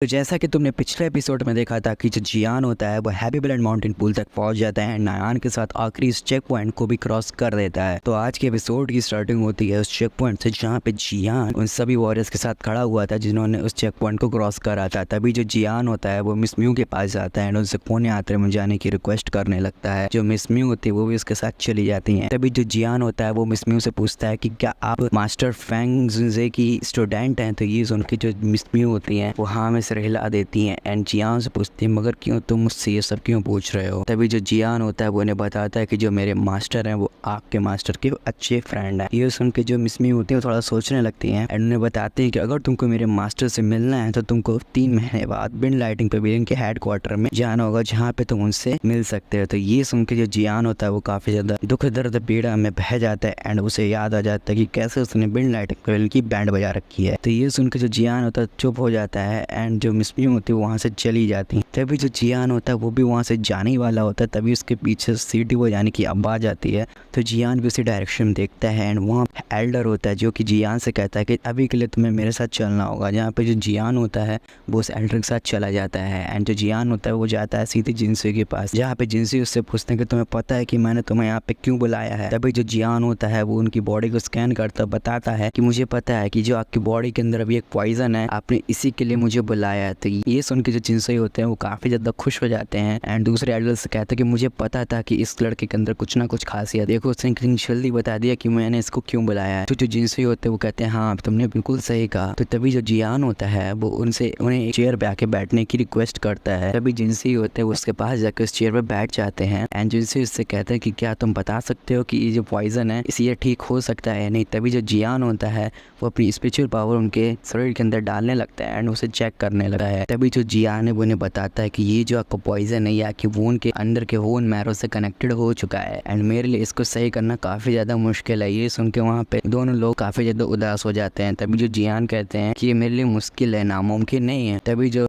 तो जैसा कि तुमने पिछले एपिसोड में देखा था कि जो जियान होता है वो हैप्पी ब्लड माउंटेन पूल तक पहुंच जाता है, नायान के साथ आखिरी इस चेक पॉइंट को भी क्रॉस कर देता है। तो आज के एपिसोड की स्टार्टिंग होती है उस चेक पॉइंट से जहां पे जियान उन सभी वॉरियर्स के साथ खड़ा हुआ था जिन्होंने उस चेक पॉइंट को क्रॉस करा था। तभी जो जियान होता है वो मिस म्यू के पास जाता है और उनसे कोने यात्रा में जाने की रिक्वेस्ट करने लगता है। जो मिस म्यू होती है वो भी उसके साथ चली जाती है। तभी जो जियान होता है वो मिस म्यू से पूछता है कि क्या आप मास्टर फेंग जुनजे की स्टूडेंट हैं। तो ये सुन के जो मिस म्यू होती है वो हाँ में सिर हिला देती है एंड जियान से पूछती है मगर क्यों तुम मुझसे ये सब क्यों पूछ रहे हो। तभी जो जियान होता है वो उन्हें बताता है कि जो मेरे मास्टर हैं वो आपके मास्टर के अच्छे फ्रेंड हैं। ये सुन के जो मिस म्यू होती है वो थोड़ा सोचने लगती हैं एंड उन्हें बताते हैं कि अगर तुमको मेरे मास्टर से मिलना है तो तुमको 3 महीने बाद बिन लाइटिंग पवेलियन के हेडक्वार्टर में जाना होगा जहाँ पे तुम उनसे मिल सकते हो। तो ये सुन के जो जियान होता है वो काफी ज्यादा दुख दर्द पीड़ा में बह जाता है एंड उसे याद आ जाता है कि कैसे उसने बिन लाइटिंग पवेलियन की बैंड बजा रखी है। तो ये सुन के जो जियान होता है चुप हो जाता है एंड जो मिस म्यू होती है वहाँ से चली जाती है। तभी जो जियान होता है वो भी वहाँ से जाने वाला होता है, तभी उसके पीछे सीटी बजाने की आवाज आती है। तो जियान भी उसी डायरेक्शन में देखता है एंड वहाँ एल्डर होता है जो कि जियान से कहता है कि अभी के लिए तुम्हें मेरे साथ चलना होगा। जहाँ पे जो जियान होता है वो उस एल्डर के साथ चला जाता है एंड जो जियान होता है वो जाता है सीधे जिनसी के पास, जहाँ पे जिनसी उससे पूछते हैं कि तुम्हें पता है कि मैंने तुम्हें यहाँ पे क्यों बुलाया है। तभी जो जियान होता है वो उनकी बॉडी को स्कैन करता बताता है कि मुझे पता है कि जो आपकी बॉडी के अंदर अभी एक पॉइजन है, आपने इसी के लिए मुझे बुलाया है। तो ये सुन के जो जिनसी होते हैं वो काफी ज्यादा खुश हो जाते हैं एंड दूसरे एल्डर से कहते हैं कि मुझे पता था कि इस लड़के के अंदर कुछ ना कुछ खासियत, देखो उसने जल्दी बता दिया कि मैंने इसको क्यों बुलाया है। तो जो जिनसी होते हैं वो कहते हैं हाँ तुमने बिल्कुल सही कहा। तो तभी जो जियान होता है वो उन्हें एक चेयर पे आके बैठने की रिक्वेस्ट करता है। तभी जिनसी होते हैं वो उसके पास जाकर उस चेयर पे बैठ जाते हैं एंड जिनसी उससे कहते हैं कि क्या तुम बता सकते हो कि ये जो पॉइजन है इसे ये ठीक हो सकता है या नहीं। तभी जो जियान होता है वो अपनी स्पिरिचुअल पावर उनके शरीर के अंदर डालने लगता है एंड उसे चेक करने लगता है। तभी जो जियान है वो उन्हें बताता है कि ये जो आपका पॉइजन है या कि वोन के अंदर के वोन मैरो से कनेक्टेड हो चुका है एंड मेरे लिए इसको सही करना काफी ज्यादा मुश्किल है। ये सुन के वहाँ पे दोनों लोग काफी ज्यादा उदास हो जाते हैं। तभी जो जियान कहते हैं कि ये मेरे लिए मुश्किल है, नामुमकिन नहीं है।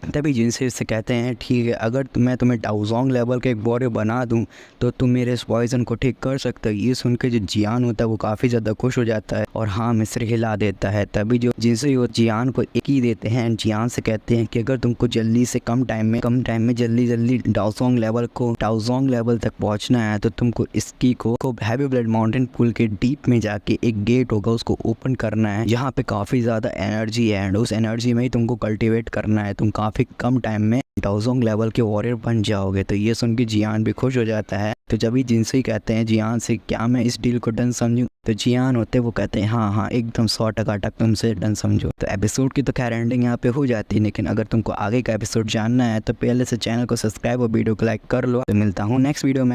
तभी जिनसे इससे कहते हैं ठीक है, अगर मैं तुम्हें डाउजोंग लेवल के एक वॉरियर बना दूं तो तुम मेरे इस पॉइजन को ठीक कर सकते हो। ये सुन के जो जियान होता है वो काफी ज्यादा खुश हो जाता है और हाँ में सिर हिला देता है। तभी जो जिनसे जियान को एक ही देते हैं एंड जियान से कहते हैं कि अगर तुमको जल्दी से कम टाइम में जल्दी डाउजोंग लेवल तक पहुंचना है तो तुमको इसकी को हैप्पी ब्लड माउंटेन पूल के डीप में जाके एक गेट होगा उसको ओपन करना है, जहाँ पे काफी ज्यादा एनर्जी है एंड उस एनर्जी में ही तुमको कल्टीवेट करना है। तुम काफी कम टाइम में डाउजोंग लेवल के वॉरियर बन जाओगे। तो ये सुन के जियान भी खुश हो जाता है। तो जब ही जिनसे ही कहते हैं जियान से क्या मैं इस डील को डन समझूं, तो जियान होते वो कहते हैं हाँ एकदम 100% तुमसे डन समझो। तो एपिसोड की तो खैर एंडिंग यहाँ पे हो जाती है, लेकिन अगर तुमको आगे का एपिसोड जानना है तो पहले से चैनल को सब्सक्राइब और वीडियो को लाइक कर लो। तो मिलता हूँ नेक्स्ट वीडियो में।